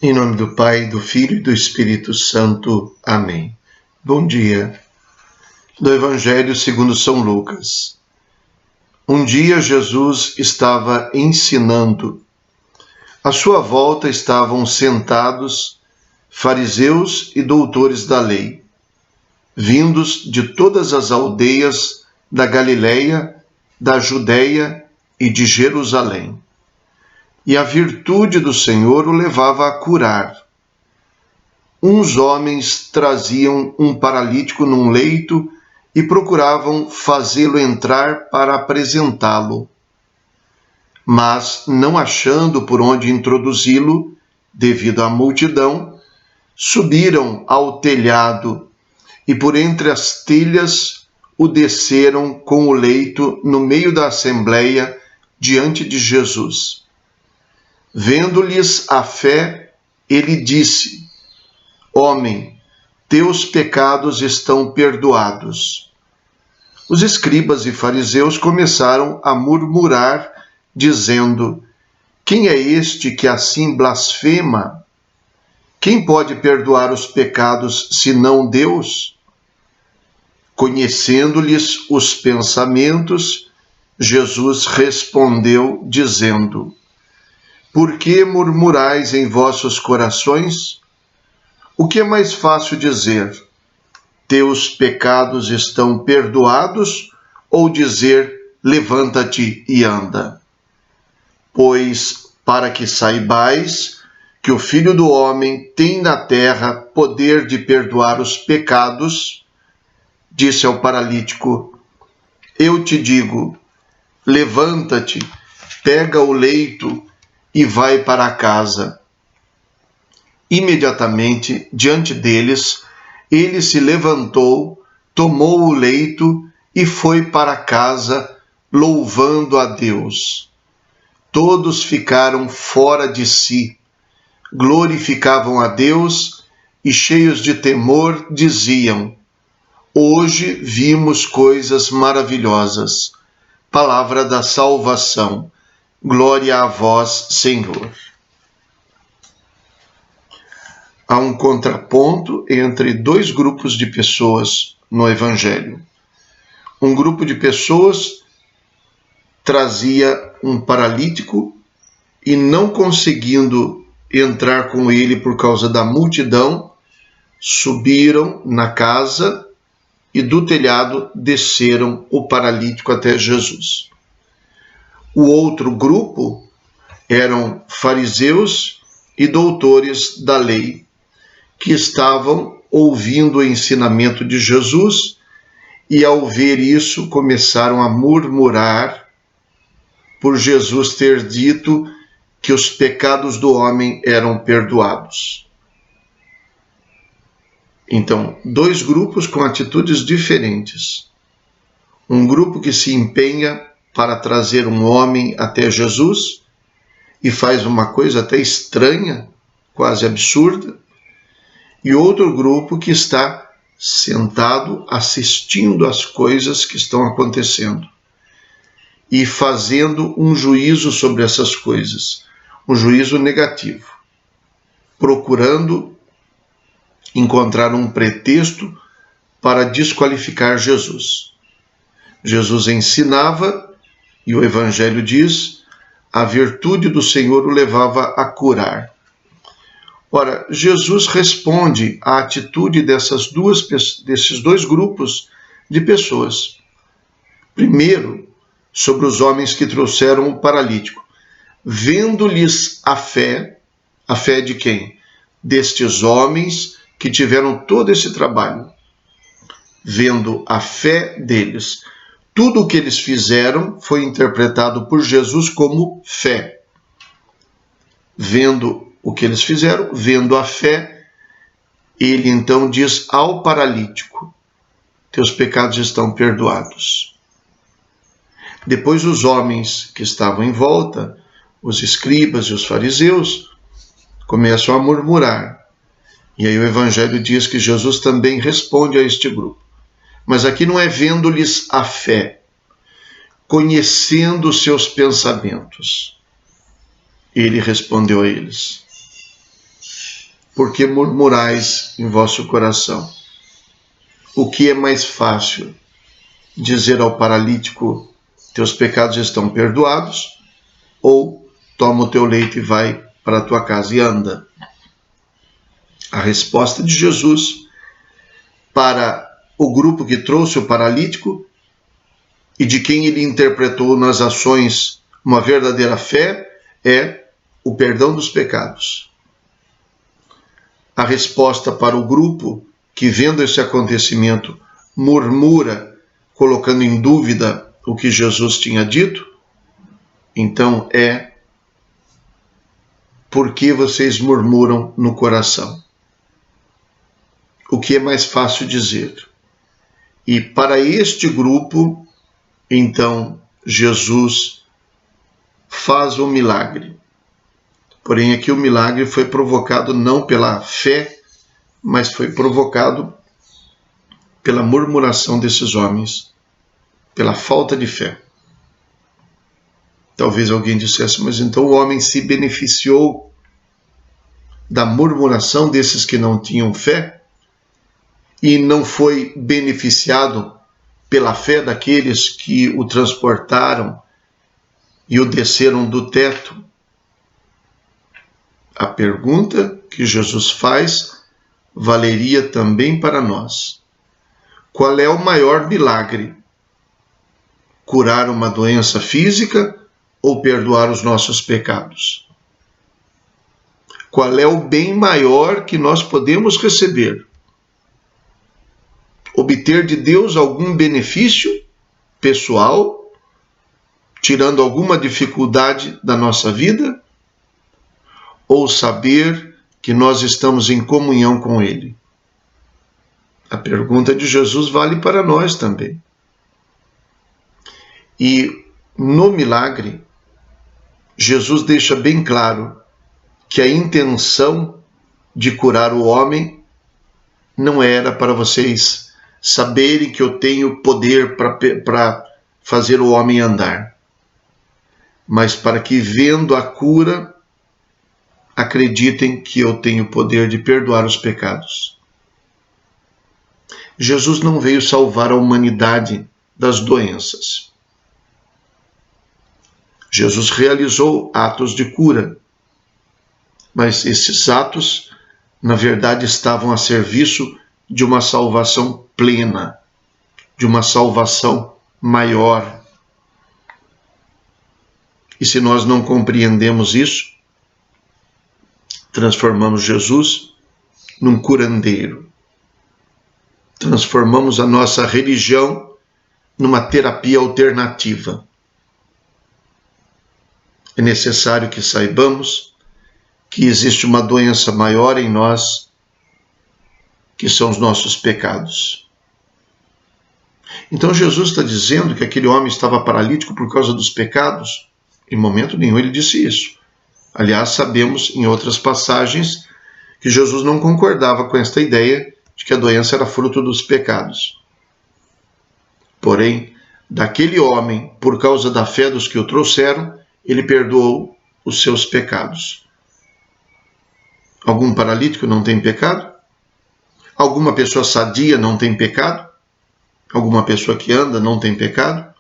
Em nome do Pai, do Filho e do Espírito Santo. Amém. Bom dia. Do Evangelho segundo São Lucas. Um dia Jesus estava ensinando. À sua volta estavam sentados fariseus e doutores da lei, vindos de todas as aldeias da Galileia, da Judéia e de Jerusalém. E a virtude do Senhor o levava a curar. Uns homens traziam um paralítico num leito e procuravam fazê-lo entrar para apresentá-lo. Mas, não achando por onde introduzi-lo, devido à multidão, subiram ao telhado e por entre as telhas o desceram com o leito no meio da assembleia diante de Jesus. Vendo-lhes a fé, ele disse: Homem, teus pecados estão perdoados. Os escribas e fariseus começaram a murmurar, dizendo: Quem é este que assim blasfema? Quem pode perdoar os pecados senão Deus? Conhecendo-lhes os pensamentos, Jesus respondeu, dizendo: Por que murmurais em vossos corações? O que é mais fácil dizer? Teus pecados estão perdoados, ou dizer, levanta-te e anda? Pois, para que saibais que o Filho do Homem tem na terra poder de perdoar os pecados, disse ao paralítico: Eu te digo, levanta-te, pega o leito e vai para casa. Imediatamente, diante deles, ele se levantou, tomou o leito e foi para casa, louvando a Deus. Todos ficaram fora de si, glorificavam a Deus e, cheios de temor, diziam: Hoje vimos coisas maravilhosas. Palavra da salvação. Glória a vós, Senhor. Há um contraponto entre dois grupos de pessoas no Evangelho. Um grupo de pessoas trazia um paralítico e, não conseguindo entrar com ele por causa da multidão, subiram na casa e do telhado desceram o paralítico até Jesus. O outro grupo eram fariseus e doutores da lei, que estavam ouvindo o ensinamento de Jesus e, ao ver isso, começaram a murmurar por Jesus ter dito que os pecados do homem eram perdoados. Então, dois grupos com atitudes diferentes. Um grupo que se empenha para trazer um homem até Jesus e faz uma coisa até estranha, quase absurda, e outro grupo que está sentado assistindo às coisas que estão acontecendo e fazendo um juízo sobre essas coisas, um juízo negativo, procurando encontrar um pretexto para desqualificar Jesus. Jesus ensinava e o Evangelho diz: a virtude do Senhor o levava a curar. Ora, Jesus responde à atitude desses dois grupos de pessoas. Primeiro, sobre os homens que trouxeram o paralítico. Vendo-lhes a fé de quem? Destes homens que tiveram todo esse trabalho. Vendo a fé deles. Tudo o que eles fizeram foi interpretado por Jesus como fé. Vendo o que eles fizeram, vendo a fé, ele então diz ao paralítico: teus pecados estão perdoados. Depois os homens que estavam em volta, os escribas e os fariseus, começam a murmurar. E aí o Evangelho diz que Jesus também responde a este grupo. Mas aqui não é vendo-lhes a fé, conhecendo os seus pensamentos. Ele respondeu a eles: por que murmurais em vosso coração? O que é mais fácil? Dizer ao paralítico, teus pecados estão perdoados, ou toma o teu leito e vai para a tua casa e anda? A resposta de Jesus para o grupo que trouxe o paralítico e de quem ele interpretou nas ações uma verdadeira fé é o perdão dos pecados. A resposta para o grupo que, vendo esse acontecimento, murmura, colocando em dúvida o que Jesus tinha dito, então é: por que vocês murmuram no coração? O que é mais fácil dizer? E para este grupo, então, Jesus faz o milagre. Porém, aqui o milagre foi provocado não pela fé, mas foi provocado pela murmuração desses homens, pela falta de fé. Talvez alguém dissesse, mas então o homem se beneficiou da murmuração desses que não tinham fé e não foi beneficiado pela fé daqueles que o transportaram e o desceram do teto? A pergunta que Jesus faz valeria também para nós. Qual é o maior milagre? Curar uma doença física ou perdoar os nossos pecados? Qual é o bem maior que nós podemos receber? Obter de Deus algum benefício pessoal, tirando alguma dificuldade da nossa vida? Ou saber que nós estamos em comunhão com Ele? A pergunta de Jesus vale para nós também. E no milagre, Jesus deixa bem claro que a intenção de curar o homem não era para vocês saberem que eu tenho poder para fazer o homem andar, mas para que, vendo a cura, acreditem que eu tenho poder de perdoar os pecados. Jesus não veio salvar a humanidade das doenças. Jesus realizou atos de cura, mas esses atos, na verdade, estavam a serviço de uma salvação plena, de uma salvação maior. E se nós não compreendemos isso, transformamos Jesus num curandeiro. Transformamos a nossa religião numa terapia alternativa. É necessário que saibamos que existe uma doença maior em nós, que são os nossos pecados. Então Jesus está dizendo que aquele homem estava paralítico por causa dos pecados? Em momento nenhum ele disse isso. Aliás, sabemos em outras passagens que Jesus não concordava com esta ideia de que a doença era fruto dos pecados. Porém, daquele homem, por causa da fé dos que o trouxeram, ele perdoou os seus pecados. Algum paralítico não tem pecado? Alguma pessoa sadia não tem pecado? Alguma pessoa que anda não tem pecado?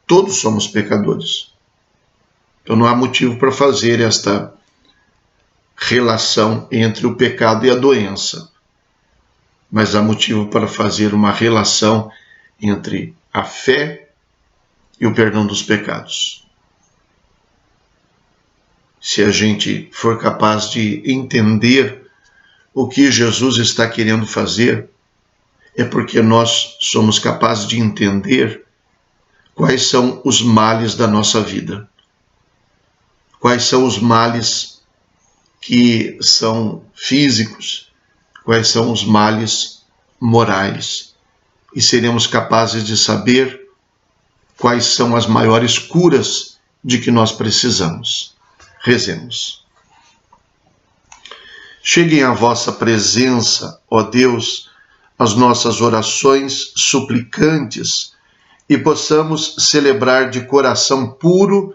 Todos somos pecadores. Então não há motivo para fazer esta relação entre o pecado e a doença. Mas há motivo para fazer uma relação entre a fé e o perdão dos pecados. Se a gente for capaz de entender o que Jesus está querendo fazer, é porque nós somos capazes de entender quais são os males da nossa vida. Quais são os males que são físicos, quais são os males morais. E seremos capazes de saber quais são as maiores curas de que nós precisamos. Rezemos. Cheguem à vossa presença, ó Deus, as nossas orações suplicantes e possamos celebrar de coração puro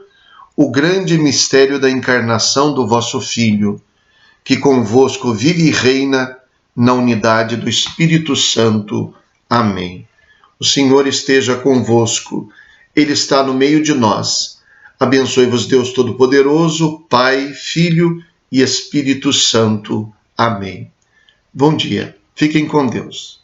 o grande mistério da encarnação do vosso Filho, que convosco vive e reina na unidade do Espírito Santo. Amém. O Senhor esteja convosco, Ele está no meio de nós. Abençoe-vos Deus Todo-Poderoso, Pai, Filho e Espírito Santo. Amém. Bom dia. Fiquem com Deus.